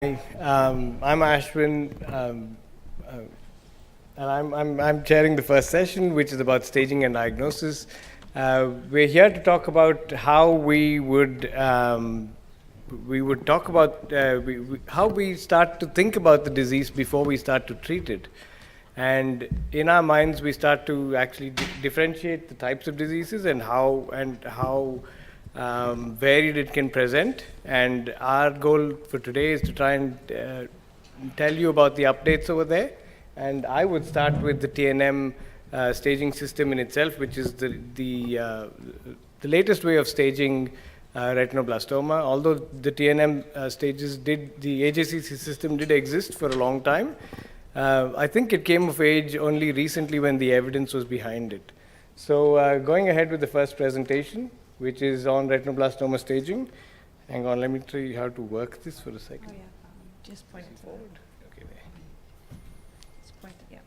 I'm Ashwin, and I'm chairing the first session, which is about staging and diagnosis. We're here to talk about how we would talk about how we start to think about the disease before we start to treat it. And in our minds, we start to actually differentiate the types of diseases and how varied it can present. And our goal for today is to try and tell you about the updates over there. And I would start with the TNM staging system in itself, which is the latest way of staging retinoblastoma. Although the TNM the AJCC system did exist for a long time, I think it came of age only recently when the evidence was behind it. So going ahead with the first presentation, which is on retinoblastoma staging. Hang on, let me tell you how to work this for a second. Oh, yeah. Just point it forward. Okay, there. Just point it, yeah.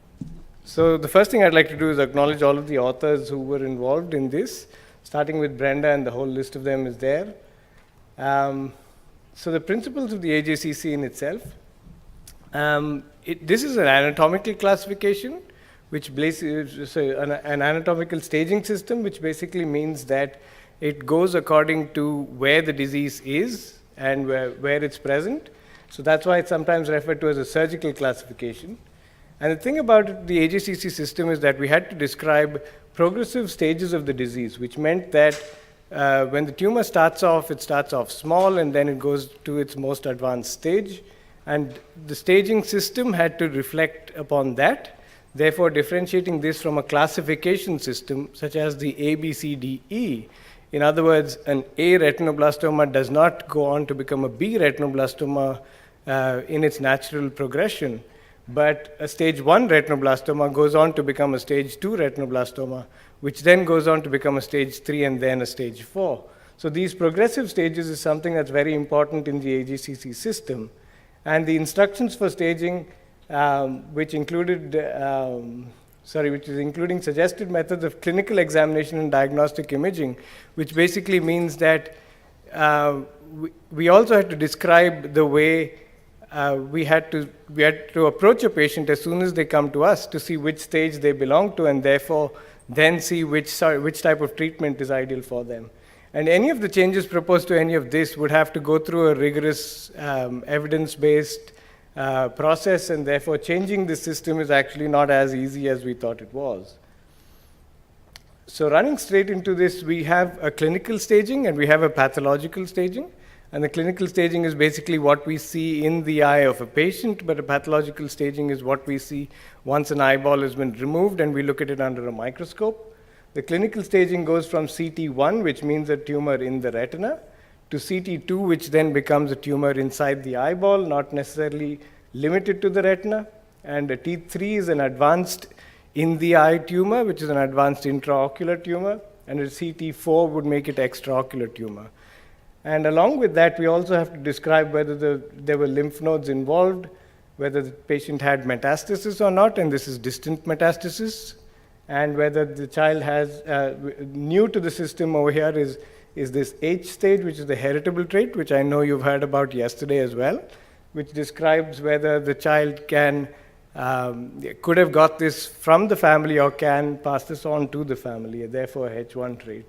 So the first thing I'd like to do is acknowledge all of the authors who were involved in this, starting with Brenda, and the whole list of them is there. So the principles of the AJCC in itself, this is an anatomical classification, which is an anatomical staging system, which basically means that it goes according to where the disease is and where it's present. So that's why it's sometimes referred to as a surgical classification. And the thing about the AJCC system is that we had to describe progressive stages of the disease, which meant that when the tumor starts off, it starts off small and then it goes to its most advanced stage. And the staging system had to reflect upon that, therefore differentiating this from a classification system such as the A, B, C, D, E. In other words, an A retinoblastoma does not go on to become a B retinoblastoma in its natural progression, but a stage 1 retinoblastoma goes on to become a stage 2 retinoblastoma, which then goes on to become a stage 3 and then a stage 4. So these progressive stages is something that's very important in the AJCC system. And the instructions for staging, which is including suggested methods of clinical examination and diagnostic imaging, which basically means that we also had to describe the way we had to approach a patient as soon as they come to us to see which stage they belong to, and therefore then see which type of treatment is ideal for them. And any of the changes proposed to any of this would have to go through a rigorous evidence-based process, and therefore changing the system is actually not as easy as we thought it was. So running straight into this, we have a clinical staging and we have a pathological staging. And the clinical staging is basically what we see in the eye of a patient, but a pathological staging is what we see once an eyeball has been removed and we look at it under a microscope. The clinical staging goes from CT1, which means a tumor in the retina, to CT2, which then becomes a tumor inside the eyeball, not necessarily limited to the retina. And a T3 is an advanced in-the-eye tumor, which is an advanced intraocular tumor. And a CT4 would make it extraocular tumor. And along with that, we also have to describe whether there were lymph nodes involved, whether the patient had metastasis or not, and this is distant metastasis, and whether the child has, new to the system over here is this H stage, which is the heritable trait, which I know you've heard about yesterday as well, which describes whether the child could have got this from the family or can pass this on to the family, therefore H1 trait.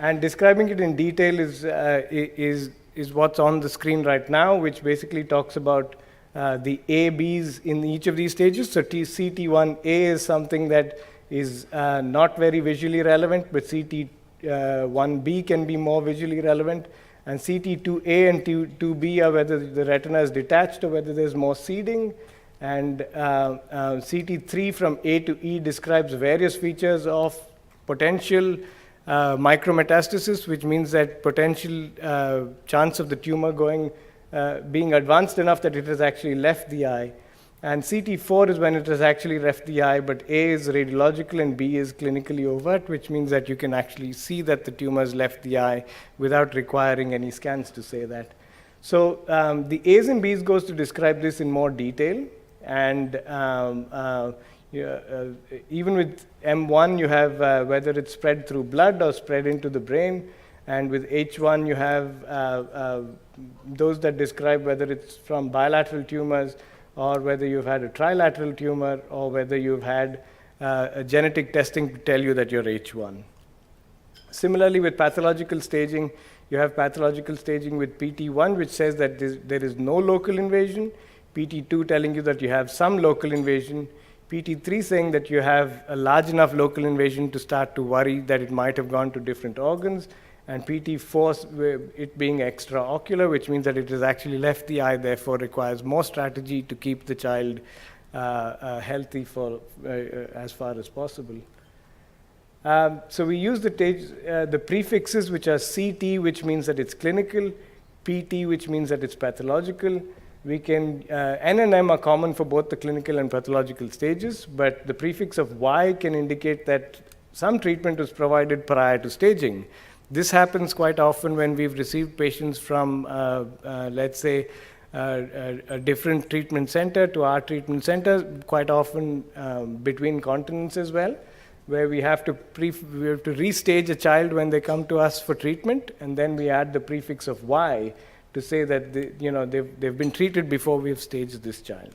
And describing it in detail is what's on the screen right now, which basically talks about the A, Bs in each of these stages. So CT1A is something that is not very visually relevant, but CT1B can be more visually relevant. And CT2A and T2B are whether the retina is detached or whether there's more seeding. And CT3 from A to E describes various features of potential micrometastasis, which means that potential chance of the tumor being advanced enough that it has actually left the eye. And CT4 is when it has actually left the eye, but A is radiological and B is clinically overt, which means that you can actually see that the tumor has left the eye without requiring any scans to say that. So the A's and B's goes to describe this in more detail. And even with M1, you have whether it's spread through blood or spread into the brain. And with H1, you have those that describe whether it's from bilateral tumors or whether you've had a trilateral tumor or whether you've had a genetic testing to tell you that you're H1. Similarly, with pathological staging, you have pathological staging with PT1, which says that there is no local invasion, PT2 telling you that you have some local invasion, PT3 saying that you have a large enough local invasion to start to worry that it might have gone to different organs, and PT4 it being extraocular, which means that it has actually left the eye, therefore requires more strategy to keep the child healthy for as far as possible. So we use the prefixes, which are CT, which means that it's clinical, PT, which means that it's pathological. We can, N and M are common for both the clinical and pathological stages, but the prefix of Y can indicate that some treatment was provided prior to staging. This happens quite often when we've received patients from, let's say, a different treatment center to our treatment center, quite often between continents as well, where we have to restage a child when they come to us for treatment, and then we add the prefix of Y to say that they've been treated before we've staged this child.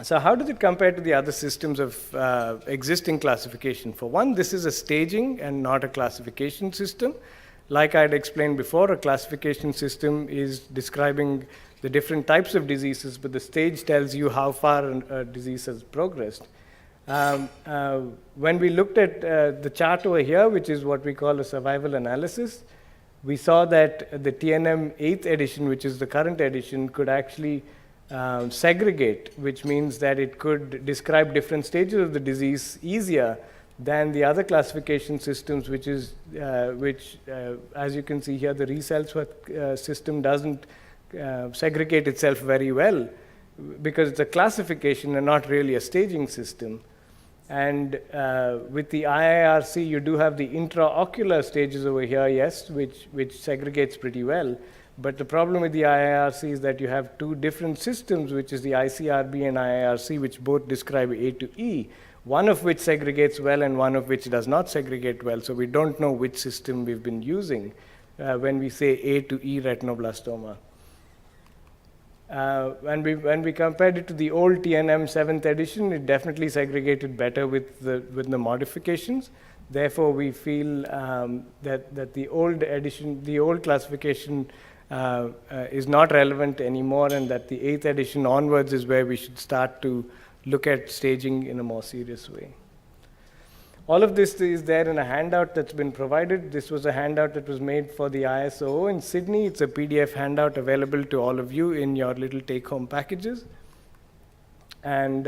So how does it compare to the other systems of existing classification? For one, this is a staging and not a classification system. Like I had explained before, a classification system is describing the different types of diseases, but the stage tells you how far a disease has progressed. When we looked at the chart over here, which is what we call a survival analysis, we saw that the TNM 8th edition, which is the current edition, could actually segregate, which means that it could describe different stages of the disease easier than the other classification systems, which as you can see here, the ReSelfsworth system doesn't segregate itself very well because it's a classification and not really a staging system. And with the IIRC, you do have the intraocular stages over here, yes, which segregates pretty well. But the problem with the IIRC is that you have two different systems, which is the ICRB and IIRC, which both describe A to E, one of which segregates well and one of which does not segregate well. So we don't know which system we've been using when we say A to E retinoblastoma. When we compared it to the old TNM 7th edition, it definitely segregated better with the modifications. Therefore, we feel that the old edition, the old classification is not relevant anymore, and that the 8th edition onwards is where we should start to look at staging in a more serious way. All of this is there in a handout that's been provided. This was a handout that was made for the ISO in Sydney. It's a PDF handout available to all of you in your little take-home packages. And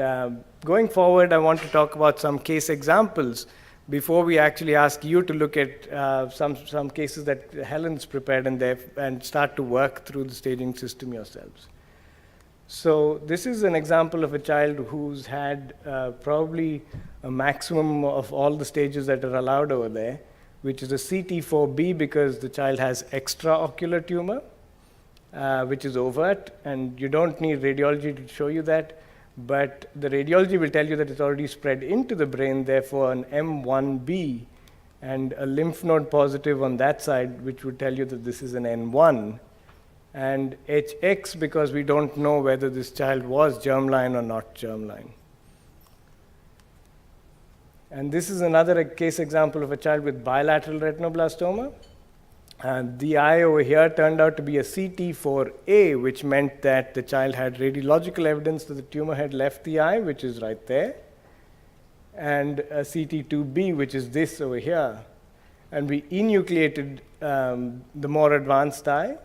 going forward, I want to talk about some case examples before we actually ask you to look at some cases that Helen's prepared and start to work through the staging system yourselves. So this is an example of a child who's had probably a maximum of all the stages that are allowed over there, which is a CT4B because the child has extraocular tumor, which is overt, and you don't need radiology to show you that, but the radiology will tell you that it's already spread into the brain, therefore an M1B and a lymph node positive on that side, which would tell you that this is an N1. And HX because we don't know whether this child was germline or not germline. And this is another case example of a child with bilateral retinoblastoma. And the eye over here turned out to be a CT4A, which meant that the child had radiological evidence that the tumor had left the eye, which is right there, and a CT2B, which is this over here. And we enucleated the more advanced eye.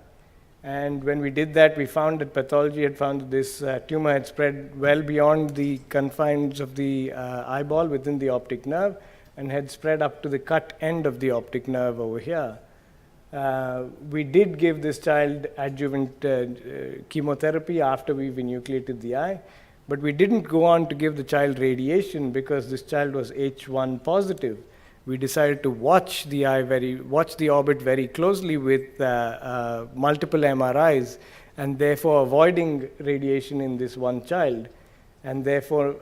And when we did that, we found that pathology had found that this tumor had spread well beyond the confines of the eyeball within the optic nerve and had spread up to the cut end of the optic nerve over here. We did give this child adjuvant chemotherapy after we've enucleated the eye, but we didn't go on to give the child radiation because this child was H1 positive. We decided to watch the orbit very closely with multiple MRIs, and therefore avoiding radiation in this one child, and therefore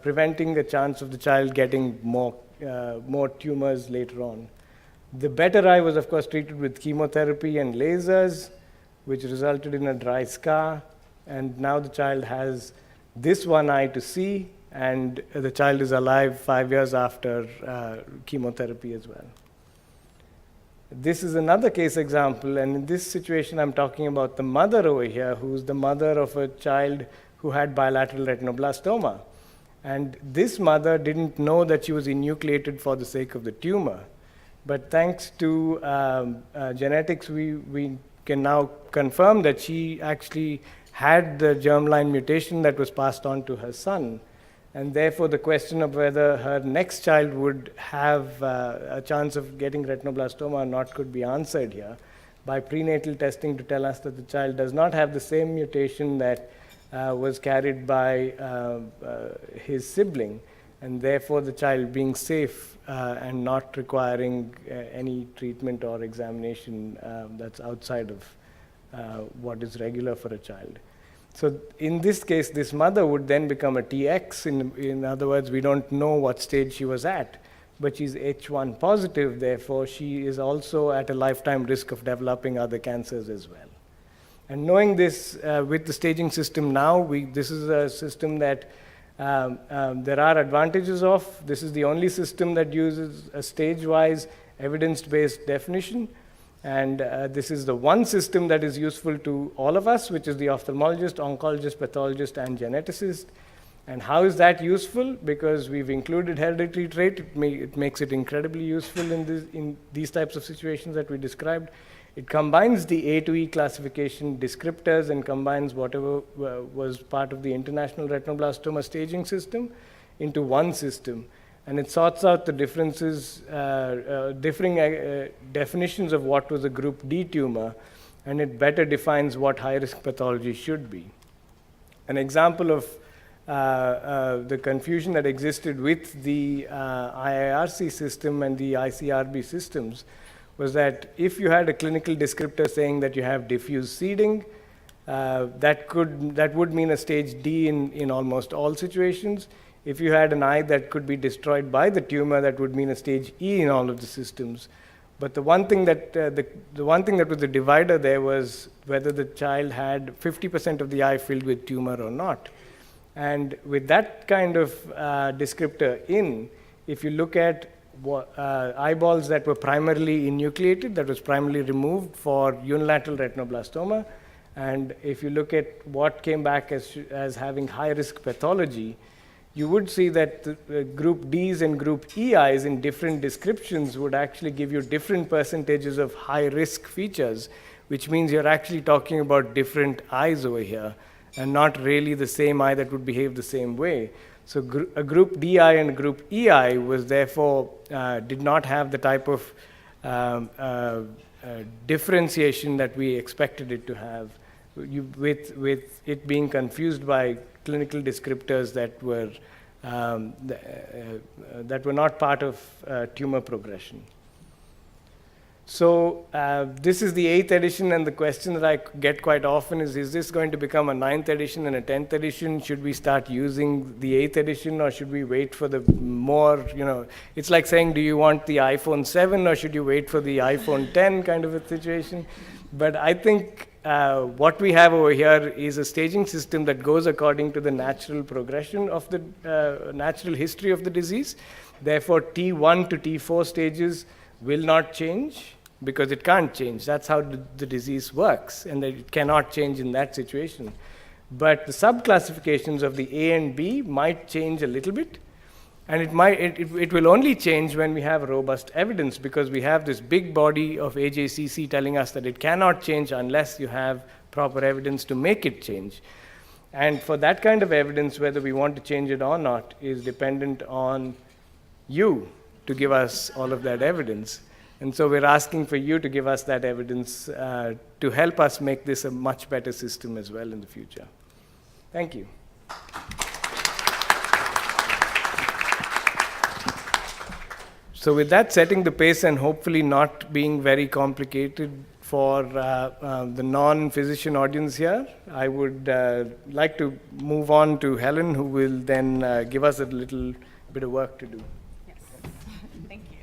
preventing the chance of the child getting more tumors later on. The better eye was, of course, treated with chemotherapy and lasers, which resulted in a dry scar. And now the child has this one eye to see, and the child is alive 5 years after chemotherapy as well. This is another case example, and in this situation, I'm talking about the mother over here, who's the mother of a child who had bilateral retinoblastoma. And this mother didn't know that she was enucleated for the sake of the tumor. But thanks to genetics, we can now confirm that she actually had the germline mutation that was passed on to her son. And therefore, the question of whether her next child would have a chance of getting retinoblastoma or not could be answered here by prenatal testing to tell us that the child does not have the same mutation that was carried by his sibling, and therefore the child being safe and not requiring any treatment or examination that's outside of what is regular for a child. So in this case, this mother would then become a TX. In other words, we don't know what stage she was at, but she's H1 positive, therefore she is also at a lifetime risk of developing other cancers as well. And knowing this with the staging system now, this is a system that there are advantages of. This is the only system that uses a stage-wise evidence-based definition. And this is the one system that is useful to all of us, which is the ophthalmologist, oncologist, pathologist, and geneticist. And how is that useful? Because we've included hereditary trait, it makes it incredibly useful in these types of situations that we described. It combines the A to E classification descriptors and combines whatever was part of the international retinoblastoma staging system into one system. And it sorts out the differences, differing definitions of what was a group D tumor, and it better defines what high-risk pathology should be. An example of the confusion that existed with the IIRC system and the ICRB systems was that if you had a clinical descriptor saying that you have diffuse seeding, that would mean a stage D in almost all situations. If you had an eye that could be destroyed by the tumor, that would mean a stage E in all of the systems. But the one thing that the one thing that was the divider there was whether the child had 50% of the eye filled with tumor or not. And with that kind of descriptor in, if you look at eyeballs that were primarily enucleated, that was primarily removed for unilateral retinoblastoma, and if you look at what came back as having high-risk pathology, you would see that the group Ds and group E eyes in different descriptions would actually give you different percentages of high-risk features, which means you're actually talking about different eyes over here, and not really the same eye that would behave the same way. So a group DI and a group EI was therefore, did not have the type of differentiation that we expected it to have, with it being confused by clinical descriptors that were not part of tumor progression. So this is the 8th edition, and the question that I get quite often is this going to become a 9th edition and a 10th edition? Should we start using the 8th edition, or should we wait for the more, it's like saying, do you want the iPhone 7 or should you wait for the iPhone 10 kind of a situation? But I think what we have over here is a staging system that goes according to the natural progression of the natural history of the disease. Therefore, T1 to T4 stages will not change, because it can't change. That's how the disease works, and that it cannot change in that situation. But the subclassifications of the A and B might change a little bit, and it will only change when we have robust evidence, because we have this big body of AJCC telling us that it cannot change unless you have proper evidence to make it change. And for that kind of evidence, whether we want to change it or not is dependent on you to give us all of that evidence. And so we're asking for you to give us that evidence to help us make this a much better system as well in the future. Thank you. So with that, setting the pace and hopefully not being very complicated for the non-physician audience here, I would like to move on to Helen, who will then give us a little bit of work to do. Yes. Thank you.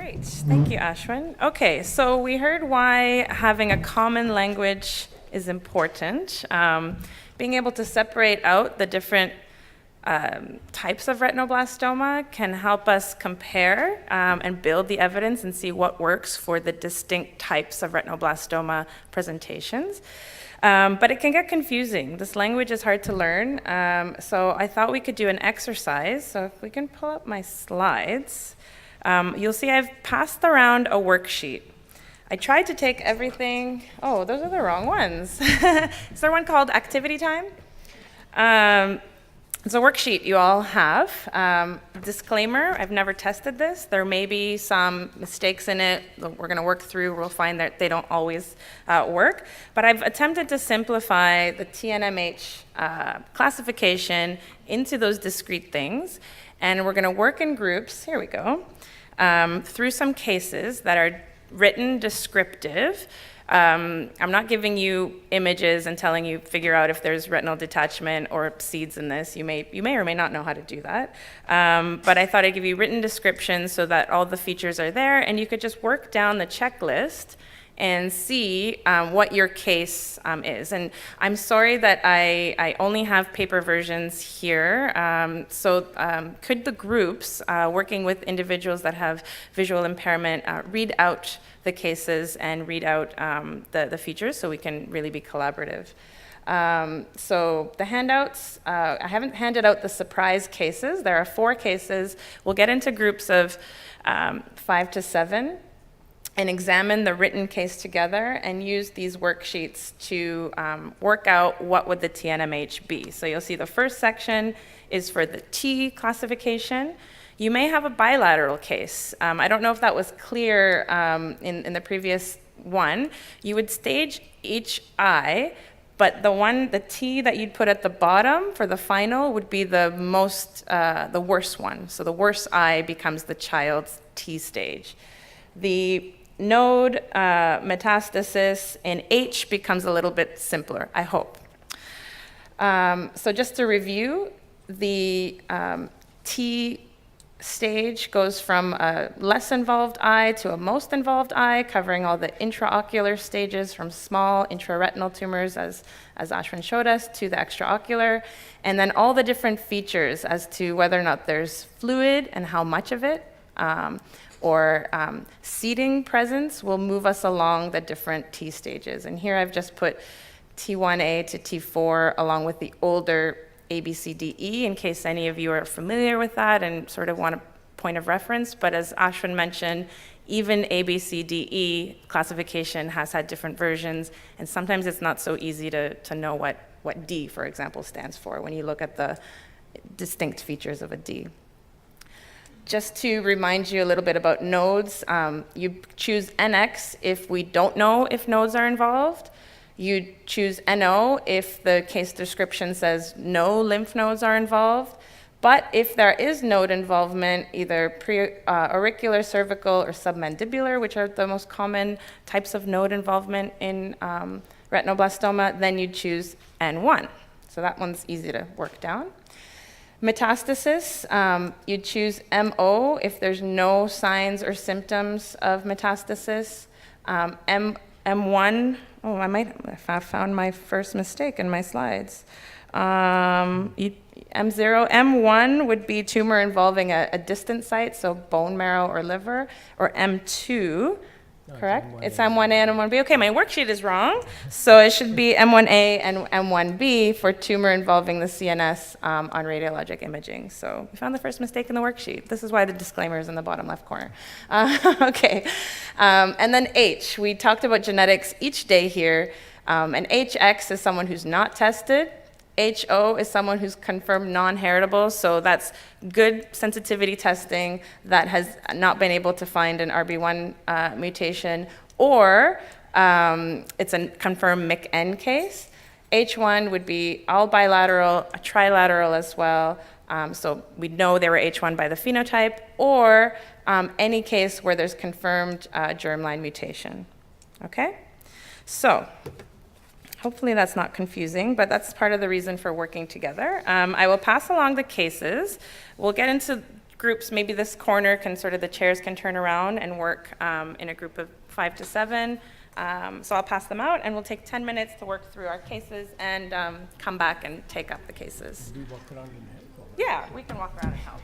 Great, thank you, Ashwin. Okay, so we heard why having a common language is important. Being able to separate out the different types of retinoblastoma can help us compare and build the evidence and see what works for the distinct types of retinoblastoma presentations. But it can get confusing. This language is hard to learn, so I thought we could do an exercise. So if we can pull up my slides, you'll see I've passed around a worksheet. I tried to take everything. Oh, those are the wrong ones. Is there one called activity time? It's a worksheet you all have. Disclaimer, I've never tested this. There may be some mistakes in it that we're going to work through. We'll find that they don't always work. But I've attempted to simplify the TNMH classification into those discrete things. And we're going to work in groups, here we go, through some cases that are written descriptive. I'm not giving you images and telling you figure out if there's retinal detachment or seeds in this. You may or may not know how to do that. But I thought I'd give you written descriptions so that all the features are there, and you could just work down the checklist and see what your case is. And I'm sorry that I only have paper versions here. Could the groups working with individuals that have visual impairment read out the cases and read out the features so we can really be collaborative? So the handouts, I haven't handed out the surprise cases. There are 4 cases. We'll get into groups of 5 to 7 and examine the written case together and use these worksheets to work out what would the TNMH be. So you'll see the first section is for the T classification. You may have a bilateral case. I don't know if that was clear in the previous one. You would stage each eye, but the T that you'd put at the bottom for the final would be the worst one. So the worst eye becomes the child's T stage. The node metastasis in H becomes a little bit simpler, I hope. So just to review, the T stage goes from a less involved eye to a most involved eye, covering all the intraocular stages from small intraretinal tumors, as Ashwin showed us, to the extraocular, and then all the different features as to whether or not there's fluid and how much of it, or seeding presence will move us along the different T stages. And here I've just put T1A to T4 along with the older ABCDE in case any of you are familiar with that and sort of want a point of reference. But as Ashwin mentioned, even ABCDE classification has had different versions, and sometimes it's not so easy to know what D, for example, stands for when you look at the distinct features of a D. Just to remind you a little bit about nodes, you choose NX if we don't know if nodes are involved. You choose NO if the case description says no lymph nodes are involved. But if there is node involvement, either auricular, cervical, or submandibular, which are the most common types of node involvement in retinoblastoma, then you choose N1. So that one's easy to work down. Metastasis, you choose MO if there's no signs or symptoms of metastasis. M1, oh, I might have found my first mistake in my slides. M1 would be tumor involving a distant site, so bone marrow or liver, or M2, correct? It's M1A and M1B. Okay, my worksheet is wrong, so it should be M1A and M1B for tumor involving the CNS on radiologic imaging. So we found the first mistake in the worksheet. This is why the disclaimer is in the bottom left corner. Okay, and then H. We talked about genetics each day here, and HX is someone who's not tested. HO is someone who's confirmed non-heritable, so that's good sensitivity testing that has not been able to find an RB1 mutation, or it's a confirmed MIC-N case. H1 would be all bilateral, a trilateral as well, so we know they were H1 by the phenotype, or any case where there's confirmed germline mutation. Okay? So, hopefully that's not confusing, but that's part of the reason for working together. I will pass along the cases. We'll get into groups, maybe this corner can sort of, the chairs can turn around and work in a group of 5 to 7. So I'll pass them out, and we'll take 10 minutes to work through our cases and come back and take up the cases. We walk around and help. Yeah, we can walk around and help.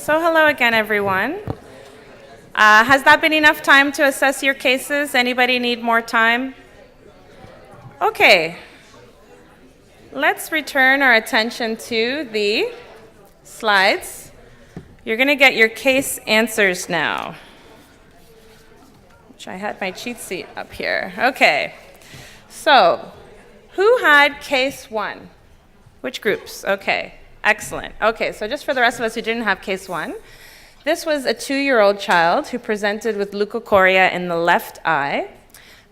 So hello again, everyone. Has that been enough time to assess your cases? Anybody need more time? Okay. Let's return our attention to the slides. You're going to get your case answers now, which I had my cheat sheet up here. Okay. So, who had case 1? Which groups? Okay. Excellent. Okay, so just for the rest of us who didn't have case 1, this was a 2-year-old child who presented with leukocoria in the left eye.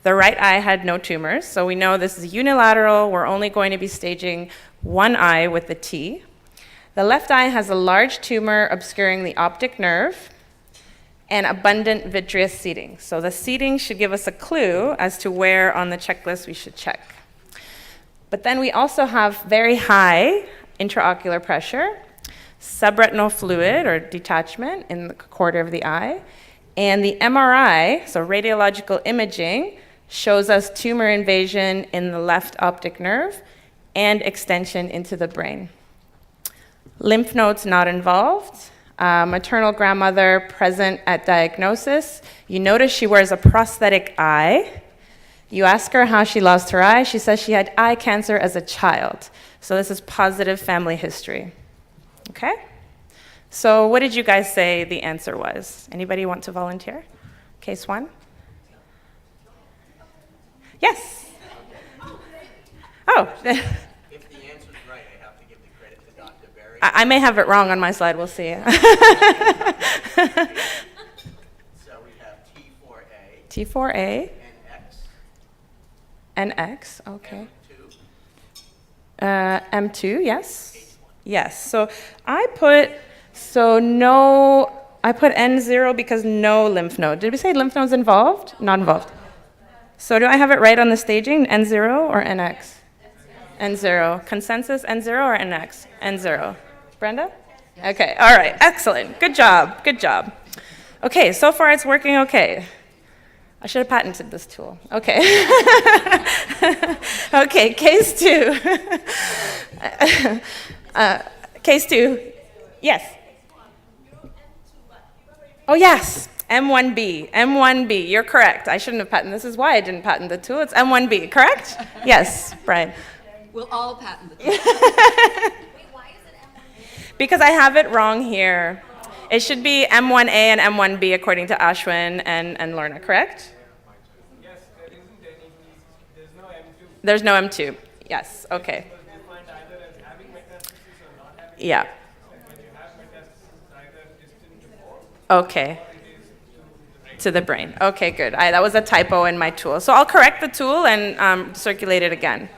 The right eye had no tumors, so we know this is unilateral. We're only going to be staging one eye with the T. The left eye has a large tumor obscuring the optic nerve and abundant vitreous seeding. So the seeding should give us a clue as to where on the checklist we should check. But then we also have very high intraocular pressure, subretinal fluid or detachment in the corner of the eye, and the MRI, so radiological imaging, shows us tumor invasion in the left optic nerve and extension into the brain. Lymph nodes not involved. Maternal grandmother present at diagnosis. You notice she wears a prosthetic eye. You ask her how she lost her eye. She says she had eye cancer as a child. So this is positive family history. Okay? So what did you guys say the answer was? Anybody want to volunteer? Case 1? Yes. Oh. If the answer's right, I have to give the credit to Dr. Berry. I may have it wrong on my slide. We'll see. So we have T4A. T4A. NX. NX, okay. M2. M2, yes. Yes, so I put N0 because no lymph node. Did we say lymph nodes involved? Not involved. So do I have it right on the staging, N0 or NX? N0. Consensus, N0 or NX? N0. Brenda? Yes. Okay, all right, excellent. Good job, good job. Okay, so far it's working okay. I should have patented this tool. Okay. Okay, case 2. Case 2. Yes. Oh, yes. M1B. M1B. You're correct. I shouldn't have patented. This is why I didn't patent the tool. It's M1B, correct? Yes, Brian. We'll all patent the tool. Wait, why is it M1B? Because I have it wrong here. It should be M1A and M1B according to Ashwin and Lorna, correct? Yes, there isn't any, there's no M2. There's no M2. Yes, okay. Because they find either as having metastasis or not having Yeah. metastasis. When you have metastasis, it's either distant to bone Okay. or it is to the brain. To the brain. Okay, good. That was a typo in my tool. So I'll correct the tool and circulate it again.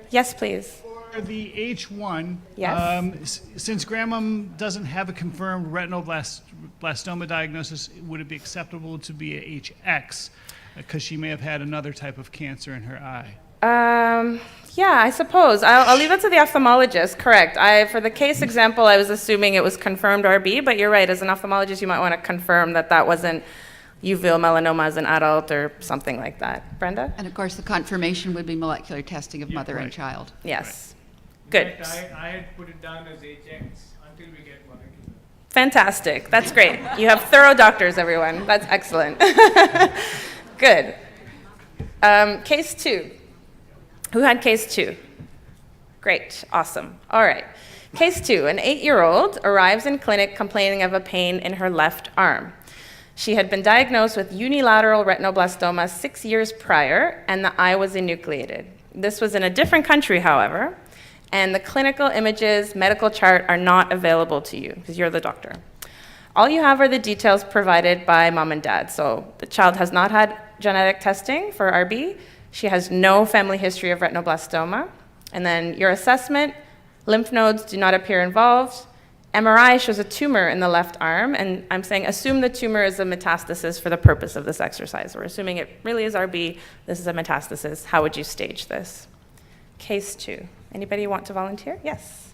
Yes, please. For the H1, Yes. Since grandmom doesn't have a confirmed retinoblastoma diagnosis, would it be acceptable to be a HX? Because she may have had another type of cancer in her eye. Yeah, I suppose. I'll leave it to the ophthalmologist, correct. For the case example, I was assuming it was confirmed RB, but you're right. As an ophthalmologist, you might want to confirm that that wasn't uveal melanoma as an adult or something like that. Brenda? And of course, the confirmation would be molecular testing of Yeah, mother and right. child. Yes. In Good. fact, I had put it down as HX until we get molecular. Fantastic. That's great. You have thorough doctors, everyone. That's excellent. Good. Case 2. Who had case 2? Great. Awesome. All right. Case 2. An 8-year-old arrives in clinic complaining of a pain in her left arm. She had been diagnosed with unilateral retinoblastoma 6 years prior, and the eye was enucleated. This was in a different country, however, and the clinical images, medical chart are not available to you because you're the doctor. All you have are the details provided by mom and dad. So the child has not had genetic testing for RB. She has no family history of retinoblastoma. And then your assessment, lymph nodes do not appear involved. MRI shows a tumor in the left arm, and I'm saying assume the tumor is a metastasis for the purpose of this exercise. We're assuming it really is RB, this is a metastasis. How would you stage this? Case 2. Anybody want to volunteer? Yes.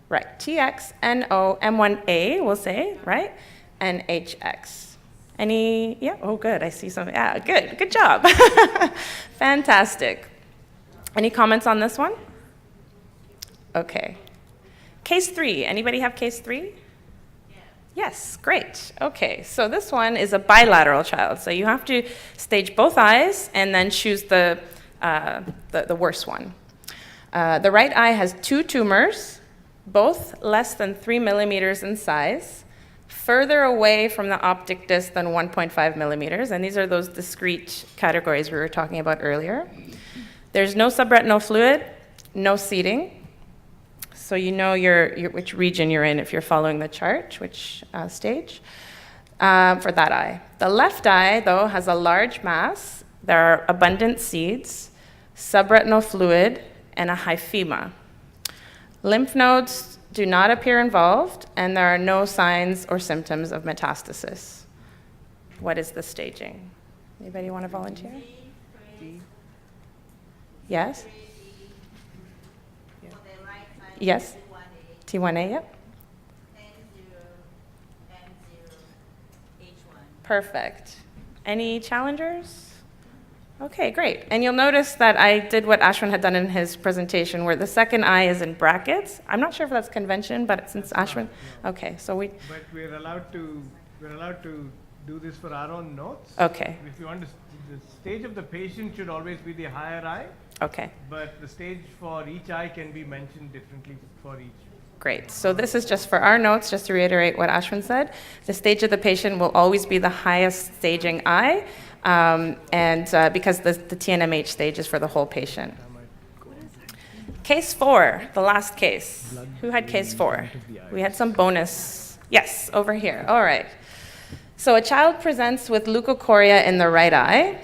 Right, TX, NO, M1A, we'll say, right? And HX. Any, yeah, oh good, I see some, yeah, good job. Fantastic. Any comments on this one? Okay. Case 3. Anybody have case 3? Yes, great. Okay, so this one is a bilateral child. So you have to stage both eyes and then choose the worst one. The right eye has 2 tumors, both less than 3 millimeters in size, further away from the optic disc than 1.5 millimeters, and these are those discrete categories we were talking about earlier. There's no subretinal fluid, no seeding. So you know which region you're in if you're following the chart, which stage, for that eye. The left eye, though, has a large mass. There are abundant seeds, subretinal fluid, and a hyphema. Lymph nodes do not appear involved, and there are no signs or symptoms of metastasis. What is the staging? Anybody want to volunteer? Yes? Yes? T1A, yep. Perfect. Any challengers? Okay, great. And you'll notice that I did what Ashwin had done in his presentation, where the second eye is in brackets. I'm not sure if that's convention, but since Ashwin, okay, so we. But we're allowed to do this for our own notes. Okay. If you want to, the stage of the patient should always be the higher eye. Okay. But the stage for each eye can be mentioned differently for each. Great. So this is just for our notes, just to reiterate what Ashwin said. The stage of the patient will always be the highest staging eye, because the TNMH stage is for the whole patient. Case 4, the last case. Who had case 4? We had some bonus. Yes, over here. All right. So a child presents with leukocoria in the right eye.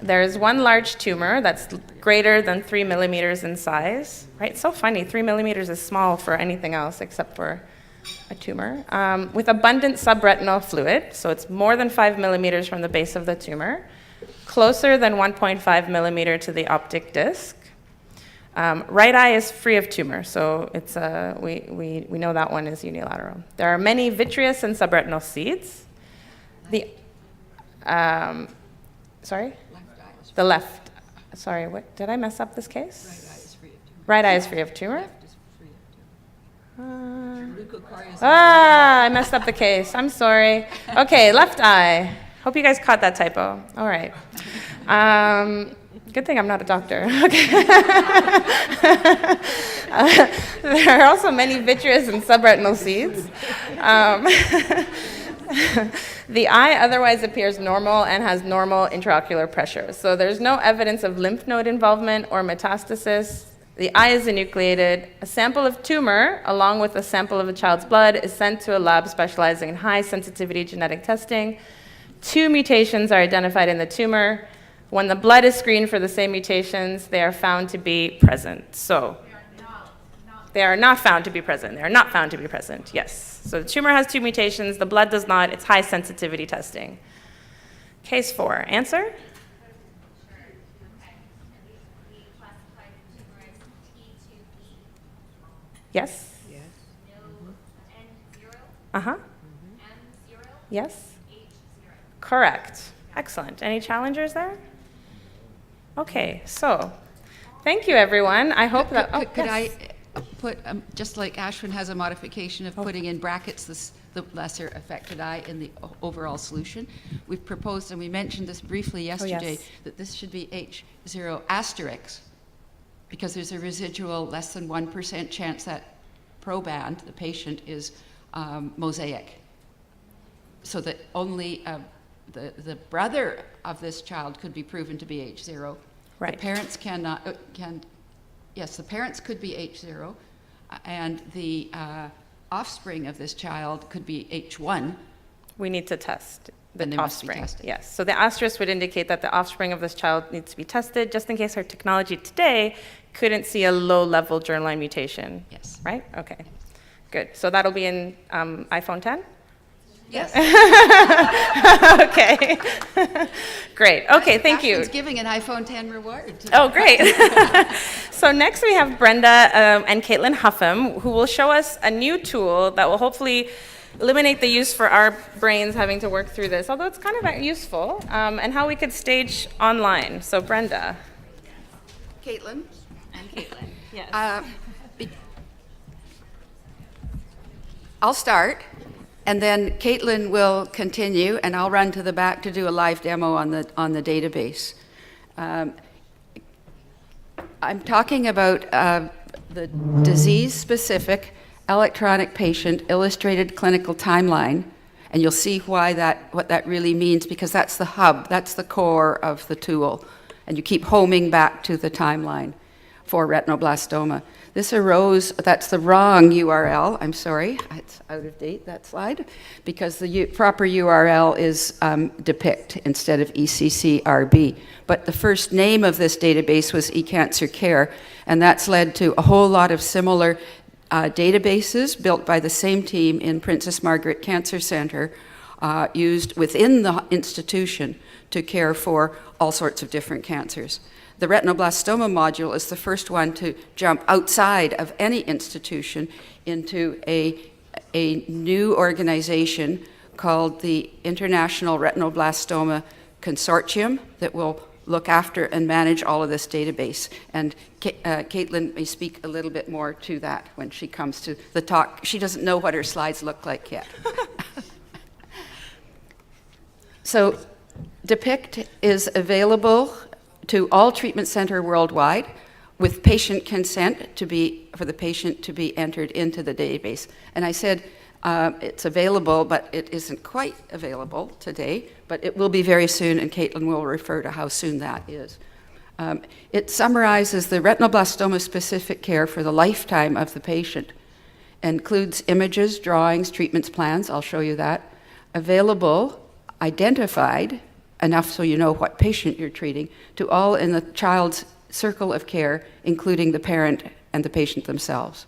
There is one large tumor that's greater than 3 millimeters in size. Right? It's so funny. 3 millimeters is small for anything else except for a tumor. With abundant subretinal fluid, so it's more than 5 millimeters from the base of the tumor, closer than 1.5 millimeter to the optic disc. Right eye is free of tumor, so it's we know that one is unilateral. There are many vitreous and subretinal seeds. The sorry. The left. Sorry, what did I mess up this case? Right eye is free of tumor. I messed up the case. I'm sorry. Okay, left eye. Hope you guys caught that typo. All right. Good thing I'm not a doctor. Okay. There are also many vitreous and subretinal seeds. The eye otherwise appears normal and has normal intraocular pressure. So there's no evidence of lymph node involvement or metastasis. The eye is enucleated. A sample of tumor, along with a sample of a child's blood, is sent to a lab specializing in high sensitivity genetic testing. 2 mutations are identified in the tumor. When the blood is screened for the same mutations, they are found to be present. So they are not found to be present. They are not found to be present, yes. So the tumor has 2 mutations, the blood does not. It's high sensitivity testing. Case 4, answer? Yes? No N0, Uh-huh. M0, Yes? H0. Correct. Excellent. Any challengers there? Okay, so thank you, everyone. I hope that. Could I yes. put, just like Ashwin has a modification of putting in brackets the lesser affected eye in the overall solution, we've proposed, and we mentioned this briefly yesterday, that this should be H0 asterisk, because there's a residual less than 1% chance that proband, the patient, is mosaic. So that only the brother of this child could be proven to be H0. Right. The parents cannot, yes, the parents could be H0, and the offspring of this child could be H1. We need to test the And they must be offspring. tested. Yes. So the asterisk would indicate that the offspring of this child needs to be tested, just in case our technology today couldn't see a low-level germline mutation. Yes. Right? Okay. Good. So that'll be in iPhone 10? Yes. Okay. Great. Okay, thank you. Ashwin's giving an iPhone 10 reward. Oh, great. So next we have Brenda and Caitlin Huffam, who will show us a new tool that will hopefully eliminate the use for our brains having to work through this, although it's kind of useful, and how we could stage online. So Brenda. Caitlin? Caitlin. Yes. I'll start, and then Caitlin will continue, and I'll run to the back to do a live demo on the database. I'm talking about the disease-specific electronic patient illustrated clinical timeline, and you'll see what that really means, because that's the hub, that's the core of the tool, and you keep homing back to the timeline for retinoblastoma. This arose, that's the wrong URL, I'm sorry, it's out of date, that slide, because the proper URL is DEPICT instead of ECCRB. But the first name of this database was eCancer Care, and that's led to a whole lot of similar databases built by the same team in Princess Margaret Cancer Center, used within the institution to care for all sorts of different cancers. The retinoblastoma module is the first one to jump outside of any institution into a new organization called the International Retinoblastoma Consortium that will look after and manage all of this database. And Caitlin may speak a little bit more to that when she comes to the talk. She doesn't know what her slides look like yet. So DEPICT is available to all treatment center worldwide with patient consent for the patient to be entered into the database. And I said it's available, but it isn't quite available today, but it will be very soon, and Caitlin will refer to how soon that is. It summarizes the retinoblastoma-specific care for the lifetime of the patient, includes images, drawings, treatments, plans, I'll show you that, available, identified, enough so you know what patient you're treating, to all in the child's circle of care, including the parent and the patient themselves.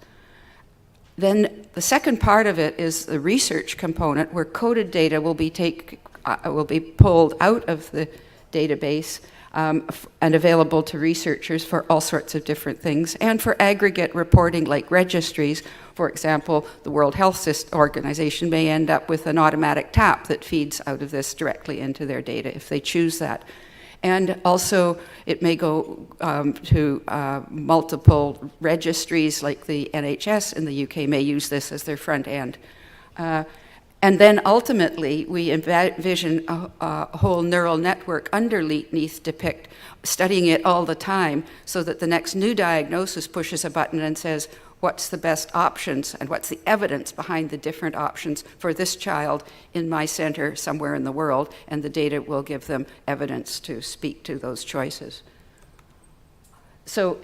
Then the second part of it is the research component, where coded data will be pulled out of the database and available to researchers for all sorts of different things, and for aggregate reporting like registries. For example, the World Health Organization may end up with an automatic tap that feeds out of this directly into their data if they choose that. And also, it may go to multiple registries, like the NHS in the UK may use this as their front end. And then ultimately, we envision a whole neural network underneath DEPICT, studying it all the time, so that the next new diagnosis pushes a button and says, what's the best options and what's the evidence behind the different options for this child in my center somewhere in the world, and the data will give them evidence to speak to those choices. So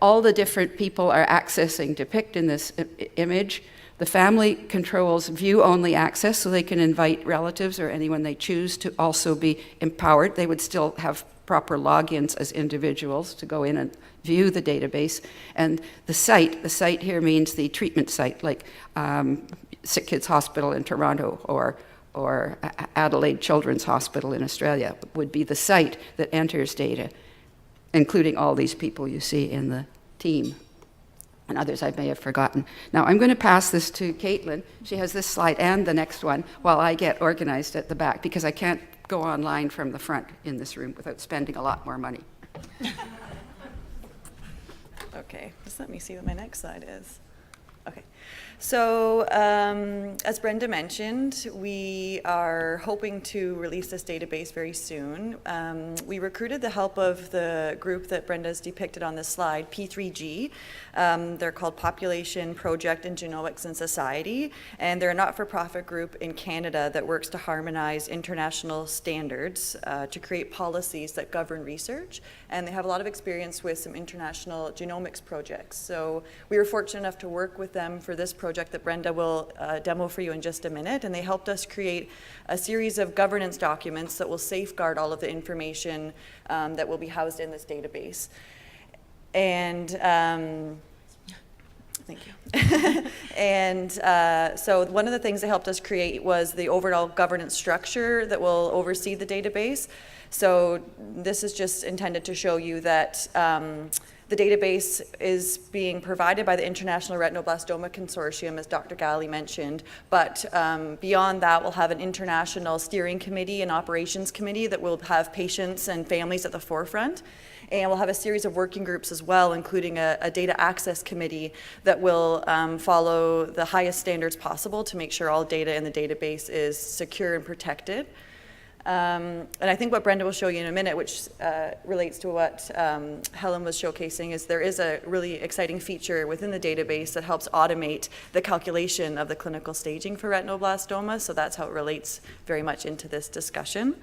all the different people are accessing DEPICT in this image. The family controls view-only access, so they can invite relatives or anyone they choose to also be empowered. They would still have proper logins as individuals to go in and view the database. And the site here means the treatment site, like Sick Kids Hospital in Toronto or Adelaide Children's Hospital in Australia would be the site that enters data, including all these people you see in the team, and others I may have forgotten. Now I'm going to pass this to Caitlin. She has this slide and the next one while I get organized at the back, because I can't go online from the front in this room without spending a lot more money. Okay, just let me see what my next slide is. Okay, so as Brenda mentioned, we are hoping to release this database very soon. We recruited the help of the group that Brenda's depicted on this slide, P3G. They're called Population Project in Genomics and Society, and they're a not-for-profit group in Canada that works to harmonize international standards to create policies that govern research, and they have a lot of experience with some international genomics projects. So we were fortunate enough to work with them for this project that Brenda will demo for you in just a minute, and they helped us create a series of governance documents that will safeguard all of the information that will be housed in this database. And thank you. And so one of the things they helped us create was the overall governance structure that will oversee the database. So this is just intended to show you that The database is being provided by the International Retinoblastoma Consortium, as Dr. Gallie mentioned, but beyond that, we'll have an international steering committee and operations committee that will have patients and families at the forefront. And we'll have a series of working groups as well, including a data access committee that will follow the highest standards possible to make sure all data in the database is secure and protected. And I think what Brenda will show you in a minute, which relates to what Helen was showcasing, is there is a really exciting feature within the database that helps automate the calculation of the clinical staging for retinoblastoma. So that's how it relates very much into this discussion.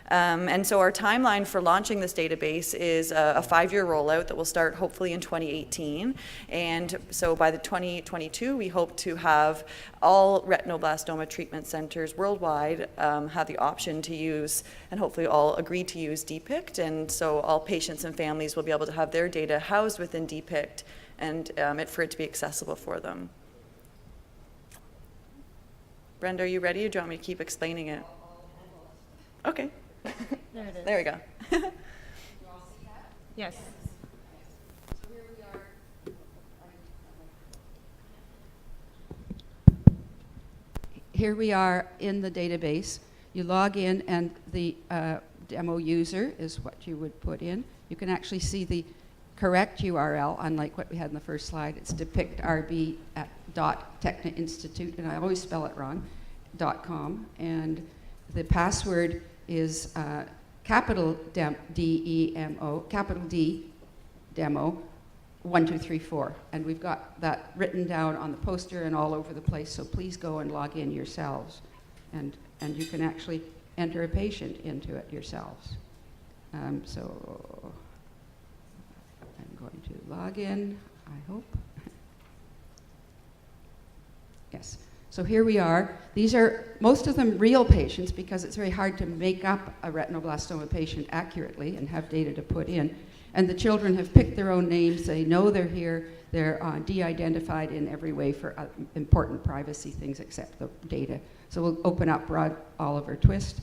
And so our timeline for launching this database is a 5-year rollout that will start hopefully in 2018. And so by the 2022, we hope to have all retinoblastoma treatment centers worldwide have the option to use, and hopefully all agree to use, DPICT. And so all patients and families will be able to have their data housed within DPICT and for it to be accessible for them. Brenda, are you ready, or do you want me to keep explaining it? Okay. There it is. There we go. Yes. Here we are in the database. You log in, and the demo user is what you would put in. You can actually see the correct URL, unlike what we had in the first slide. It's depictrb.technainstitute, and I always spell it wrong, .com. And the password is capital D-E-M-O, capital D, demo, 1, 2, 3, 4. And we've got that written down on the poster and all over the place, so please go and log in yourselves. And you can actually enter a patient into it yourselves. So I'm going to log in, I hope. Yes. So here we are. These are, most of them, real patients, because it's very hard to make up a retinoblastoma patient accurately and have data to put in. And the children have picked their own names. They know they're here. They're de-identified in every way for important privacy things except the data. So we'll open up Rod Oliver Twist.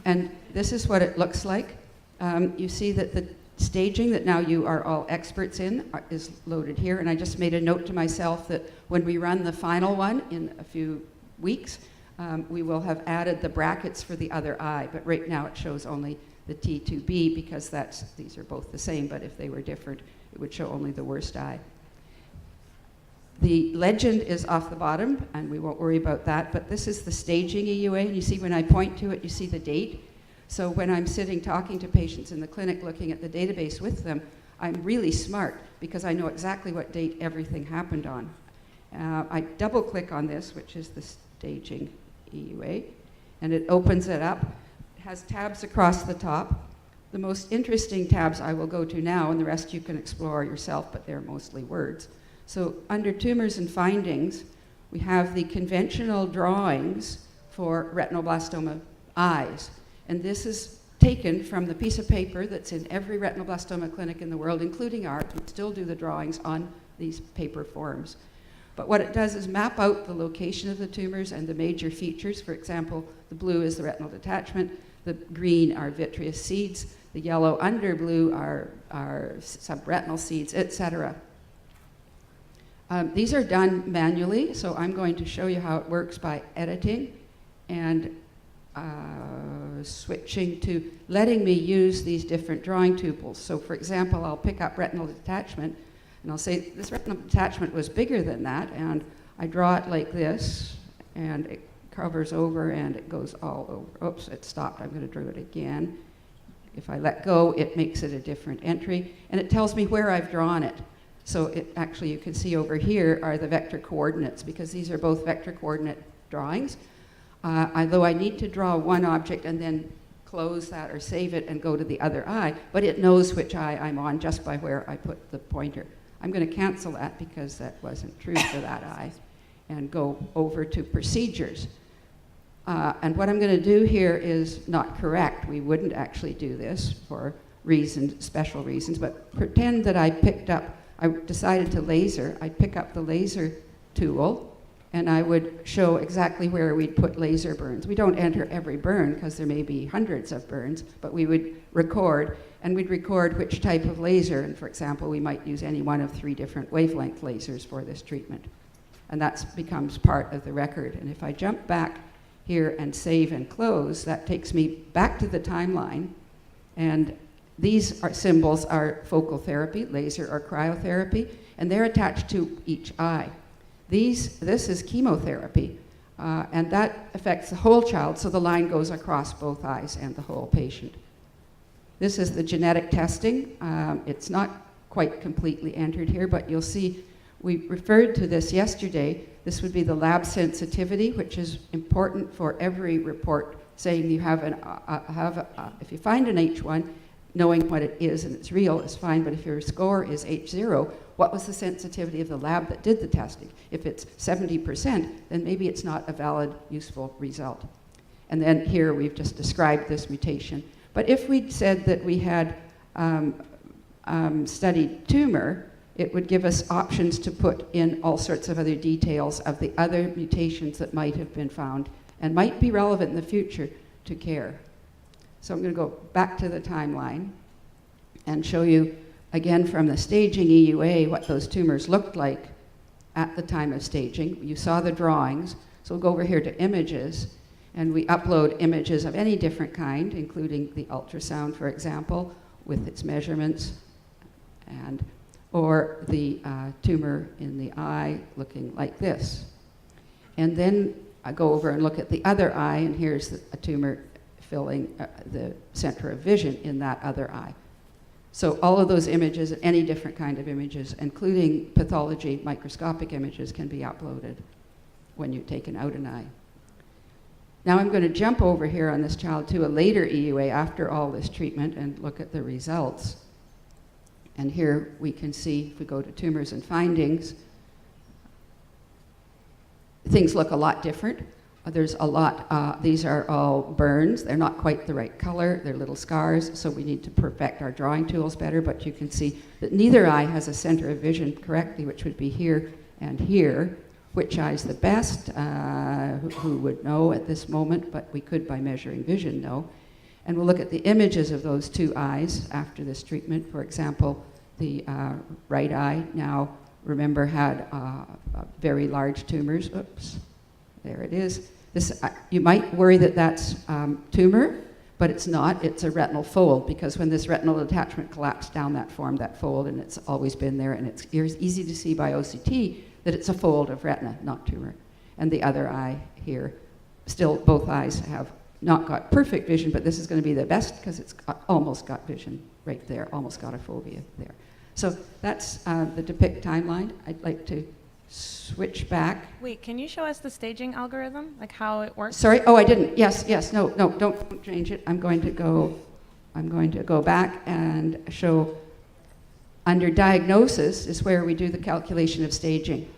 And this is what it looks like. You see that the staging that now you are all experts in is loaded here, and I just made a note to myself that when we run the final one in a few weeks, we will have added the brackets for the other eye, but right now it shows only the T2B because these are both the same, but if they were different, it would show only the worst eye. The legend is off the bottom, and we won't worry about that, but this is the staging EUA, and you see when I point to it, you see the date. So when I'm sitting talking to patients in the clinic looking at the database with them, I'm really smart because I know exactly what date everything happened on. I double click on this, which is the staging EUA, and it opens it up. It has tabs across the top. The most interesting tabs I will go to now, and the rest you can explore yourself, but they're mostly words. So under tumors and findings, we have the conventional drawings for retinoblastoma eyes. And this is taken from the piece of paper that's in every retinoblastoma clinic in the world, including ours. We still do the drawings on these paper forms. But what it does is map out the location of the tumors and the major features. For example, the blue is the retinal detachment, the green are vitreous seeds, the yellow under blue are subretinal seeds, etc. These are done manually, so I'm going to show you how it works by editing and switching to letting me use these different drawing tuples. So for example, I'll pick up retinal detachment and I'll say this retinal detachment was bigger than that, and I draw it like this and it covers over and it goes all over. Oops, it stopped. I'm going to draw it again. If I let go, it makes it a different entry and it tells me where I've drawn it. So it actually, you can see over here are the vector coordinates, because these are both vector coordinate drawings. Although I need to draw one object and then close that or save it and go to the other eye, but it knows which eye I'm on just by where I put the pointer. I'm going to cancel that because that wasn't true for that eye and go over to procedures. And what I'm going to do here is not correct. We wouldn't actually do this for reasons, special reasons, but pretend that I decided to laser. I'd pick up the laser tool and I would show exactly where we'd put laser burns. We don't enter every burn because there may be hundreds of burns, but we would record, and we'd record which type of laser. And for example, we might use any one of 3 different wavelength lasers for this treatment. And that becomes part of the record. And if I jump back here and save and close, that takes me back to the timeline. And these symbols are focal therapy, laser or cryotherapy, and they're attached to each eye. This is chemotherapy, and that affects the whole child, so the line goes across both eyes and the whole patient. This is the genetic testing. It's not quite completely entered here, but you'll see we referred to this yesterday. This would be the lab sensitivity, which is important for every report saying you have if you find an H1, knowing what it is and it's real is fine, but if your score is H0, what was the sensitivity of the lab that did the testing? If it's 70%, then maybe it's not a valid, useful result. And then here we've just described this mutation. But if we'd said that we had studied tumor, it would give us options to put in all sorts of other details of the other mutations that might have been found and might be relevant in the future to care. So I'm going to go back to the timeline and show you again from the staging EUA what those tumors looked like at the time of staging. You saw the drawings. So we'll go over here to images, and we upload images of any different kind, including the ultrasound, for example, with its measurements, or the tumor in the eye looking like this. And then I go over and look at the other eye, and here's a tumor filling the center of vision in that other eye. So all of those images, any different kind of images, including pathology microscopic images, can be uploaded when you've taken out an eye. Now I'm going to jump over here on this child to a later EUA after all this treatment and look at the results. And here we can see, if we go to tumors and findings, things look a lot different. There's a lot, these are all burns. They're not quite the right color. They're little scars, so we need to perfect our drawing tools better, but you can see that neither eye has a center of vision correctly, which would be here and here. Which eye is the best? Who would know at this moment, but we could, by measuring vision, know. And we'll look at the images of those 2 eyes after this treatment. For example, the right eye now, remember, had very large tumors. Oops. There it is. This, you might worry that that's tumor, but it's not. It's a retinal fold, because when this retinal detachment collapsed down, that formed that fold, and it's always been there, and it's easy to see by OCT that it's a fold of retina, not tumor. And the other eye here, still both eyes have not got perfect vision, but this is going to be the best because it's almost got vision right there, almost got a fovea there. So that's the depict timeline. I'd like to switch back. Wait, can you show us the staging algorithm, like how it works? Sorry, oh, I didn't. Yes, no, don't change it. I'm going to go back and show under diagnosis is where we do the calculation of staging.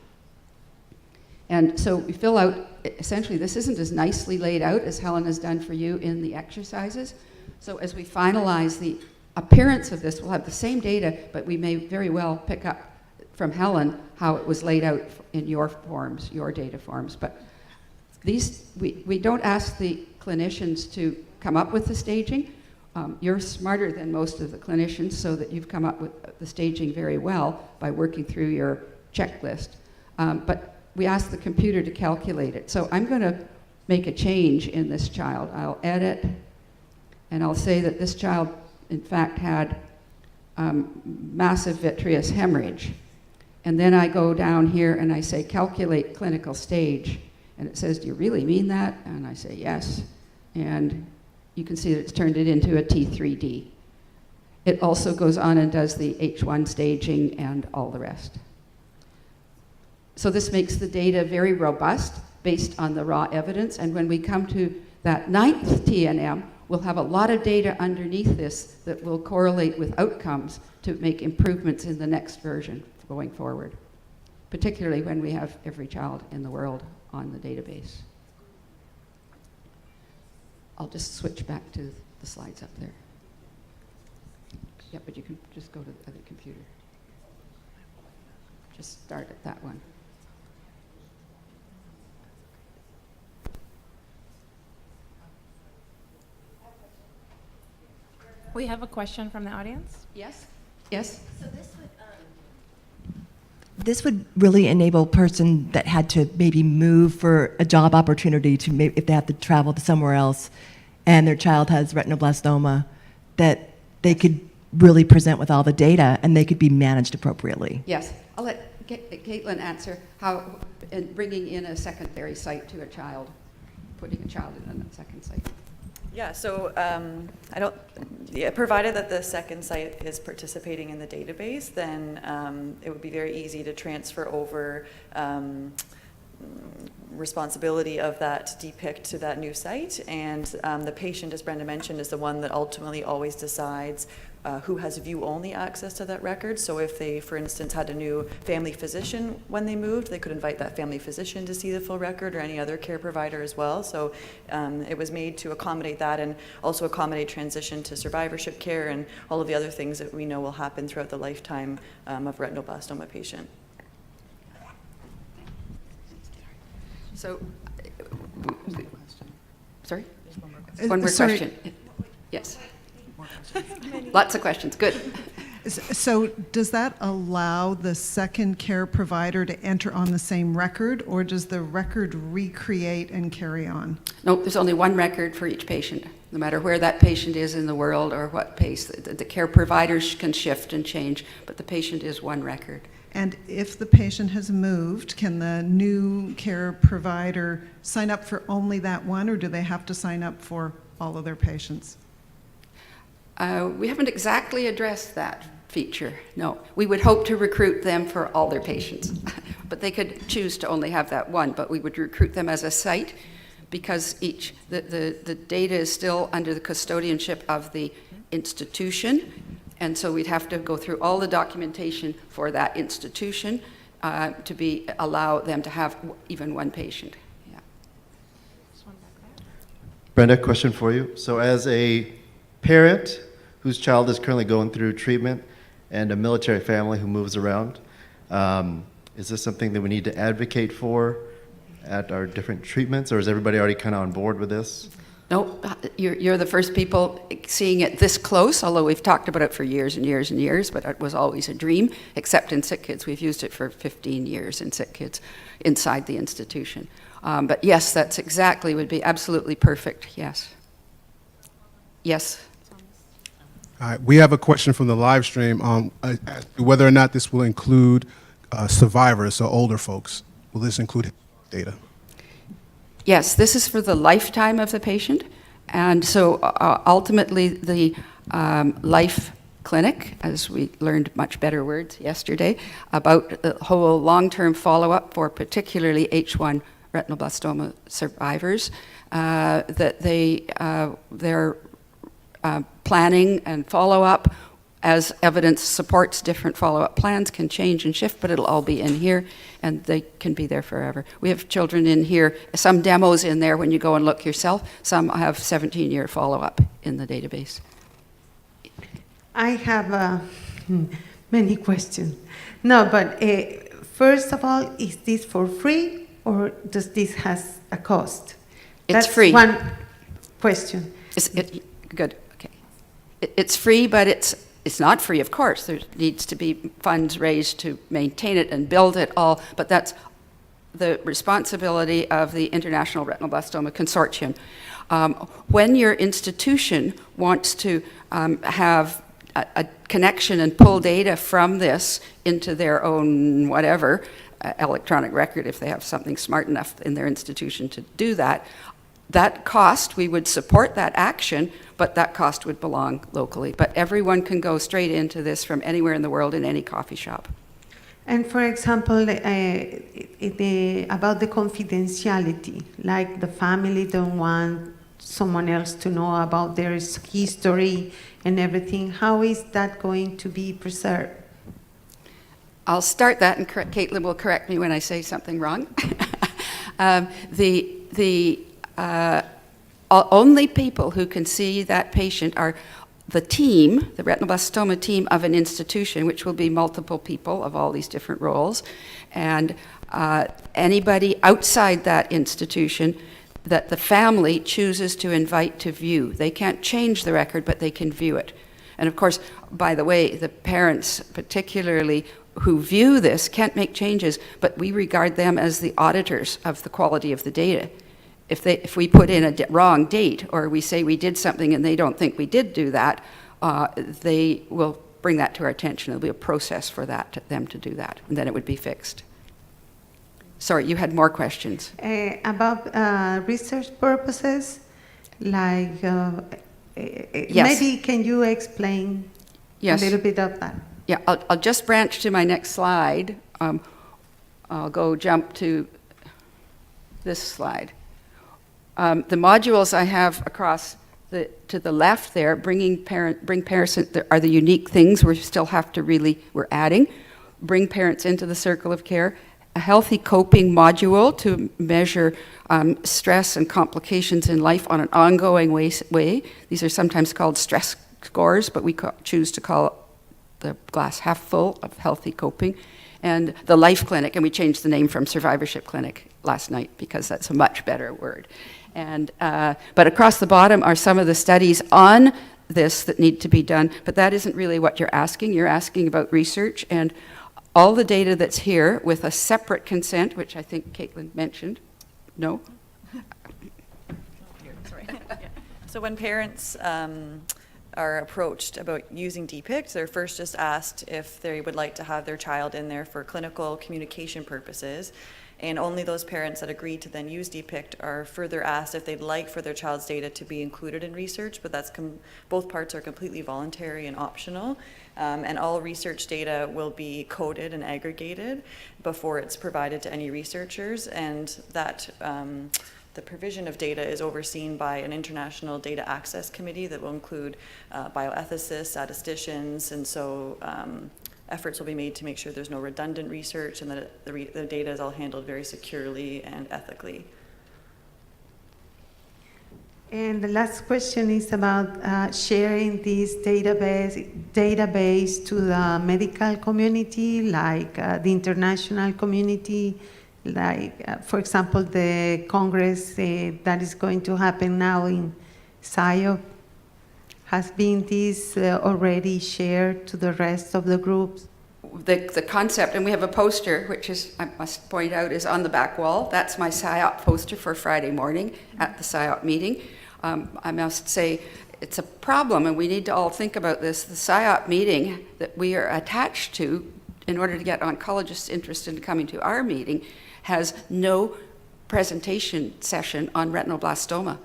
And so we fill out, essentially this isn't as nicely laid out as Helen has done for you in the exercises. So as we finalize the appearance of this, we'll have the same data, but we may very well pick up from Helen how it was laid out in your forms, your data forms. But these, we don't ask the clinicians to come up with the staging. You're smarter than most of the clinicians, so that you've come up with the staging very well by working through your checklist. But we ask the computer to calculate it. So I'm going to make a change in this child. I'll edit, and I'll say that this child, in fact, had massive vitreous hemorrhage. And then I go down here and I say, calculate clinical stage. And it says, do you really mean that? And I say, yes. And you can see that it's turned it into a T3D. It also goes on and does the H1 staging and all the rest. So this makes the data very robust based on the raw evidence. And when we come to that 9th TNM, we'll have a lot of data underneath this that will correlate with outcomes to make improvements in the next version going forward, particularly when we have every child in the world on the database. I'll just switch back to the slides up there. Yeah, but you can just go to the other computer. Just start at that one. We have a question from the audience. Yes? Yes? This would really enable a person that had to maybe move for a job opportunity to maybe if they have to travel to somewhere else and their child has retinoblastoma, that they could really present with all the data and they could be managed appropriately. Yes. I'll let Caitlin answer how in bringing in a secondary site to a child, putting a child in a second site. Yeah, so provided that the second site is participating in the database, then it would be very easy to transfer over responsibility of that DPIC to that new site. And the patient, as Brenda mentioned, is the one that ultimately always decides who has view-only access to that record. So if they, for instance, had a new family physician when they moved, they could invite that family physician to see the full record, or any other care provider as well. So it was made to accommodate that, and also accommodate transition to survivorship care and all of the other things that we know will happen throughout the lifetime of retinoblastoma patient. So, sorry? One more question. Yes. Lots of questions. Good. So does that allow the second care provider to enter on the same record, or does the record recreate and carry on? No, there's only one record for each patient, no matter where that patient is in the world or what pace. The care providers can shift and change, but the patient is one record. And if the patient has moved, can the new care provider sign up for only that one, or do they have to sign up for all of their patients? We haven't exactly addressed that feature, no. We would hope to recruit them for all their patients, but they could choose to only have that one, but we would recruit them as a site because the data is still under the custodianship of the institution, and so we'd have to go through all the documentation for that institution to allow them to have even one patient. Yeah. Brenda, question for you. So as a parent whose child is currently going through treatment and a military family who moves around, is this something that we need to advocate for at our different treatments, or is everybody already kind of on board with this? No, you're the first people seeing it this close, although we've talked about it for years and years and years, but it was always a dream, except in sick kids. We've used it for 15 years in sick kids inside the institution. But yes, that's exactly, would be absolutely perfect, yes. Yes. All right, we have a question from the live stream on as to whether or not this will include survivors, so older folks. Will this include data? Yes, this is for the lifetime of the patient, and so ultimately the life clinic, as we learned much better words yesterday, about the whole long-term follow-up for particularly H1 retinoblastoma survivors, that they're planning and follow-up as evidence supports different follow-up plans can change and shift, but it'll all be in here and they can be there forever. We have children in here, some demos in there when you go and look yourself, some have 17-year follow-up in the database. I have many questions. No, but first of all, is this for free or does this has a cost? It's That's free. One question. Good. Okay. It's free, but it's not free, of course. There needs to be funds raised to maintain it and build it all, but that's the responsibility of the International Retinoblastoma Consortium. When your institution wants to have a connection and pull data from this into their own whatever, electronic record, if they have something smart enough in their institution to do that, that cost, we would support that action, but that cost would belong locally. But everyone can go straight into this from anywhere in the world in any coffee shop. And for example, about the confidentiality, like the family don't want someone else to know about their history and everything, how is that going to be preserved? I'll start that, and Caitlin will correct me when I say something wrong. Only people who can see that patient are the team, the retinoblastoma team of an institution, which will be multiple people of all these different roles. And anybody outside that institution that the family chooses to invite to view. They can't change the record, but they can view it. And of course, by the way, the parents particularly who view this can't make changes, but we regard them as the auditors of the quality of the data. If we put in a wrong date, or we say we did something and they don't think we did do that, they will bring that to our attention. There'll be a process for them to do that, and then it would be fixed. Sorry, you had more questions. About research purposes, like Yes. maybe can you explain Yes. a little bit of that? Yeah, I'll just branch to my next slide. I'll jump to this slide. The modules I have across to the left there, bring parents in, are the unique things we still have to we're adding. Bring parents into the circle of care. A healthy coping module to measure stress and complications in life on an ongoing way. These are sometimes called stress scores, but we choose to call the glass half full of healthy coping. And the Life Clinic, and we changed the name from Survivorship Clinic last night because that's a much better word. And but across the bottom are some of the studies on this that need to be done, but that isn't really what you're asking. You're asking about research, and all the data that's here with a separate consent, which I think Caitlin mentioned. No? Sorry. So when parents are approached about using DPICT, they're first just asked if they would like to have their child in there for clinical communication purposes. And only those parents that agree to then use DPICT are further asked if they'd like for their child's data to be included in research, but that's both parts are completely voluntary and optional. And all research data will be coded and aggregated before it's provided to any researchers, and that the provision of data is overseen by an international data access committee that will include bioethicists, statisticians, and so efforts will be made to make sure there's no redundant research and that the data is all handled very securely and ethically. And the last question is about sharing this database to the medical community, like the international community, like, for example, the Congress that is going to happen now in SIOP. Has been this already shared to the rest of the groups? The concept, and we have a poster, which is, I must point out, is on the back wall. That's my SIOP poster for Friday morning at the SIOP meeting. I must say, it's a problem, and we need to all think about this. The SIOP meeting that we are attached to, in order to get oncologists interested in coming to our meeting, has no presentation session on retinoblastoma.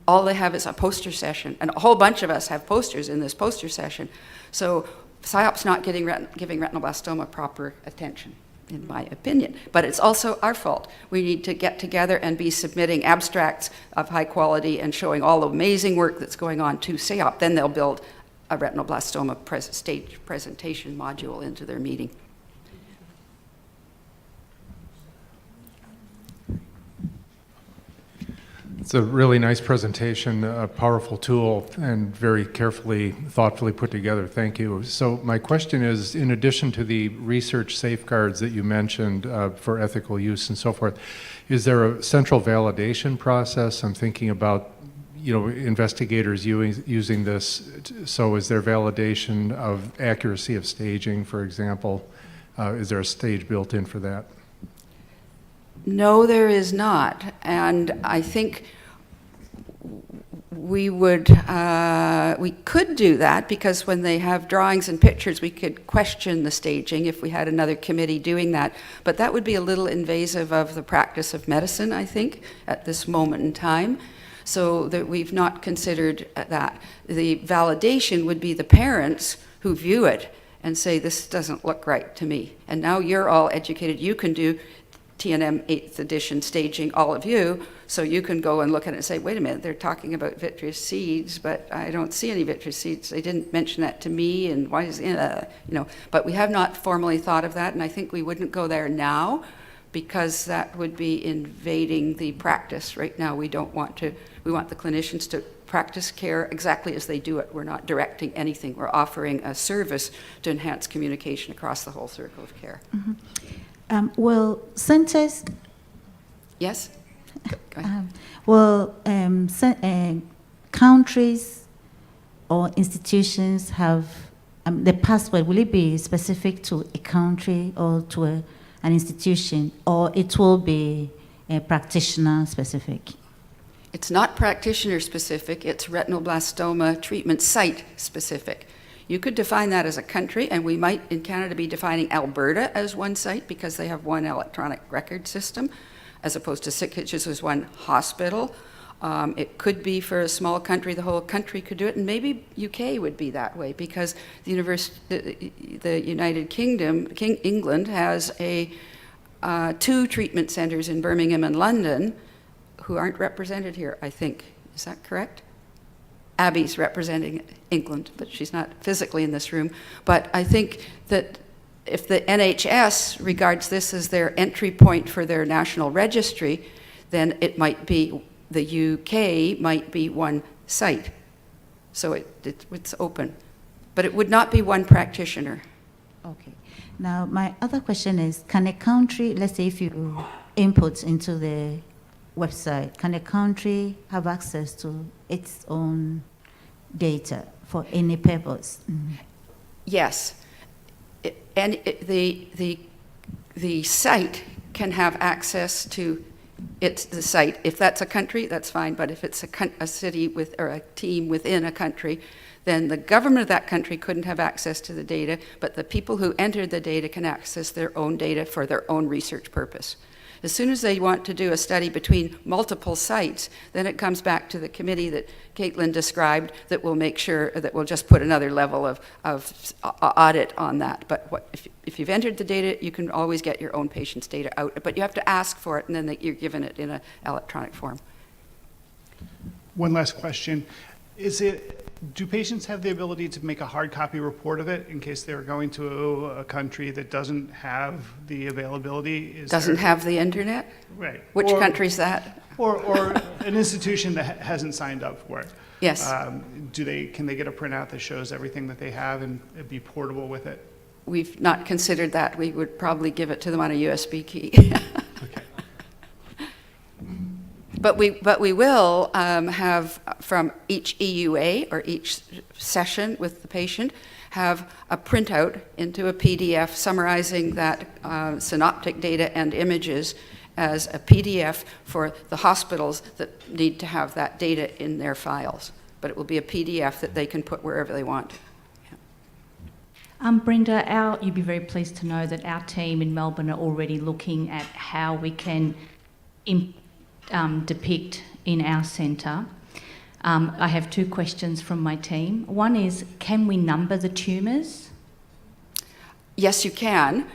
All they have is a poster session, and a whole bunch of us have posters in this poster session. So SIOP's not giving retinoblastoma proper attention, in my opinion. But it's also our fault. We need to get together and be submitting abstracts of high quality and showing all the amazing work that's going on to SIOP. Then they'll build a retinoblastoma stage presentation module into their meeting. It's a really nice presentation, a powerful tool, and very carefully, thoughtfully put together. Thank you. So my question is, in addition to the research safeguards that you mentioned for ethical use and so forth, is there a central validation process? I'm thinking about, investigators using this. So is there validation of accuracy of staging, for example? Is there a stage built in for that? No, there is not, and I think we could do that, because when they have drawings and pictures, we could question the staging if we had another committee doing that. But that would be a little invasive of the practice of medicine, I think, at this moment in time. So that we've not considered that. The validation would be the parents who view it and say, this doesn't look right to me. And now you're all educated. You can do TNM 8th edition staging, all of you, so you can go and look at it and say, wait a minute, they're talking about vitreous seeds, but I don't see any vitreous seeds. They didn't mention that to me, and why is, but we have not formally thought of that, and I think we wouldn't go there now, because that would be invading the practice. Right now, we want the clinicians to practice care exactly as they do it. We're not directing anything. We're offering a service to enhance communication across the whole circle of care. Well, census. Yes? Countries or institutions have the password. Will it be specific to a country or to an institution, or it will be practitioner specific? It's not practitioner specific, it's retinoblastoma treatment site specific. You could define that as a country, and we might in Canada be defining Alberta as one site because they have one electronic record system, as opposed to six, which is one hospital. It could be for a small country, the whole country could do it, and maybe UK would be that way because the United Kingdom, England has two treatment centers in Birmingham and London who aren't represented here, I think. Is that correct? Abby's representing England, but she's not physically in this room. But I think that if the NHS regards this as their entry point for their national registry, then it might be, the UK might be one site. So it's open. But it would not be one practitioner. Okay. Now, my other question is, can a country, let's say if you input into the website, can a country have access to its own data for any purpose? Yes. The site can have access to the site. If that's a country, that's fine, but if it's a city or a team within a country, then the government of that country couldn't have access to the data, but the people who entered the data can access their own data for their own research purpose. As soon as they want to do a study between multiple sites, then it comes back to the committee that Caitlin described that will make sure that we'll just put another level of audit on that. But if you've entered the data, you can always get your own patient's data out, but you have to ask for it, and then you're given it in an electronic form. One last question. Do patients have the ability to make a hard copy report of it in case they're going to a country that doesn't have the availability? Doesn't have the internet? Right. Which country's that? Or an institution that hasn't signed up for it. Yes. Can they get a printout that shows everything that they have and it'd be portable with it? We've not considered that. We would probably give it to them on a USB key. Okay. But we will have from each EUA or each session with the patient have a printout into a PDF summarizing that synoptic data and images as a PDF for the hospitals that need to have that data in their files. But it will be a PDF that they can put wherever they want. Brenda, you'd be very pleased to know that our team in Melbourne are already looking at how we can depict in our centre. I have two questions from my team. One is, can we number the tumours? Yes, you can.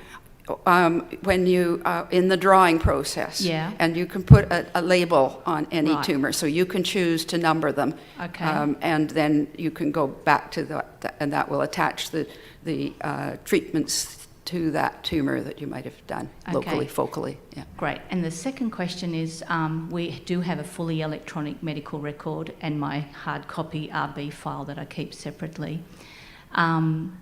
When you in the drawing process. Yeah. And you can put a label on any Right. tumor, so you can choose to number them. Okay. And then you can go back to and that will attach the treatments to that tumor that you might have done locally, focally. Yeah. Great. And the second question is, we do have a fully electronic medical record and my hard copy RB file that I keep separately. Who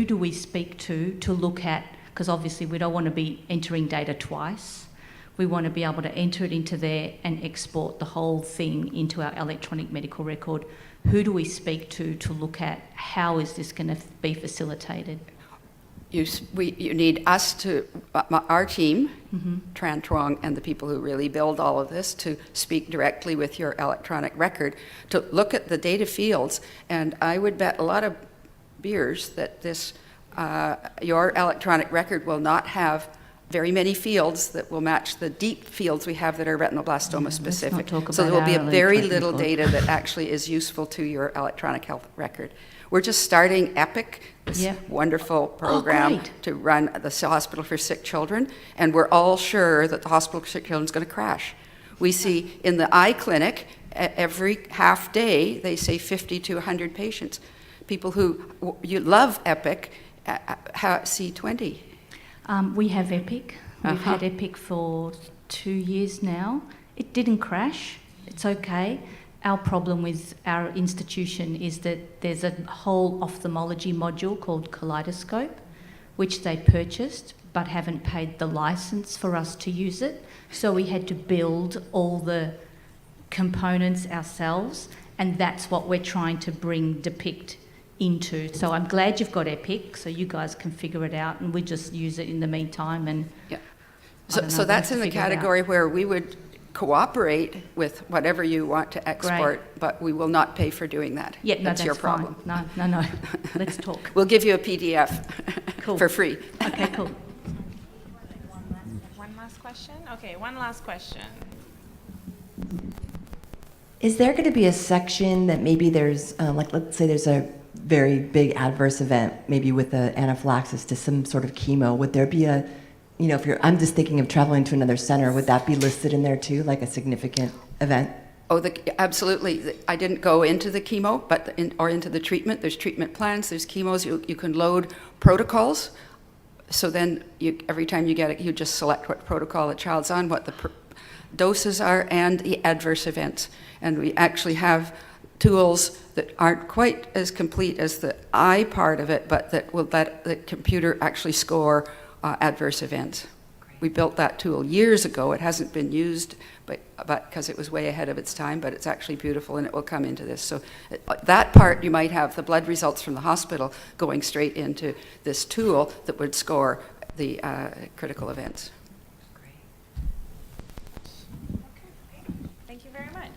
do we speak to look at, because obviously we don't want to be entering data twice. We want to be able to enter it into there and export the whole thing into our electronic medical record. Who do we speak to look at how is this going to be facilitated? You need us to, our team, Mm-hmm. Tran Truong, and the people who really build all of this, to speak directly with your electronic record, to look at the data fields. And I would bet a lot of beers that your electronic record will not have very many fields that will match the deep fields we have that are retinoblastoma specific. So there will be a very little data that actually is useful to your electronic health record. We're just starting EPIC, this wonderful program to run the Hospital for Sick Children, and we're all sure that the Hospital for Sick Children is going to crash. We see in the eye clinic, every half day, they say 50 to 100 patients. People who you love EPIC see 20. We have EPIC. We've had EPIC for 2 years now. It didn't crash. It's okay. Our problem with our institution is that there's a whole ophthalmology module called Kaleidoscope, which they purchased, but haven't paid the license for us to use it. So we had to build all the components ourselves, and that's what we're trying to bring Depict into. So I'm glad you've got Epic, so you guys can figure it out, and we just use it in the meantime. And Yeah. I don't know, So we'll that's have in to the figure it out. category where we would cooperate with whatever you want to export, but we will not pay for doing that. Yeah, no, That's your fine. problem. No. Let's talk. We'll give you a PDF Cool. for free. Okay, cool. One last question? Okay, one last question. Is there going to be a section that maybe there's, like, let's say there's a very big adverse event, maybe with an anaphylaxis to some sort of chemo? Would there be a, you know, if you're, I'm just thinking of traveling to another center, would that be listed in there too, like a significant event? Oh, absolutely. I didn't go into the chemo, or into the treatment. There's treatment plans, there's chemos. You can load protocols. So then every time you get it, you just select what protocol the child's on, what the doses are, and the adverse events. And we actually have tools that aren't quite as complete as the eye part of it, but that will let the computer actually score adverse events. We built that tool years ago. It hasn't been used, but because it was way ahead of its time, but it's actually beautiful, and it will come into this. So that part, you might have the blood results from the hospital going straight into this tool that would score the critical events. Thank you very much.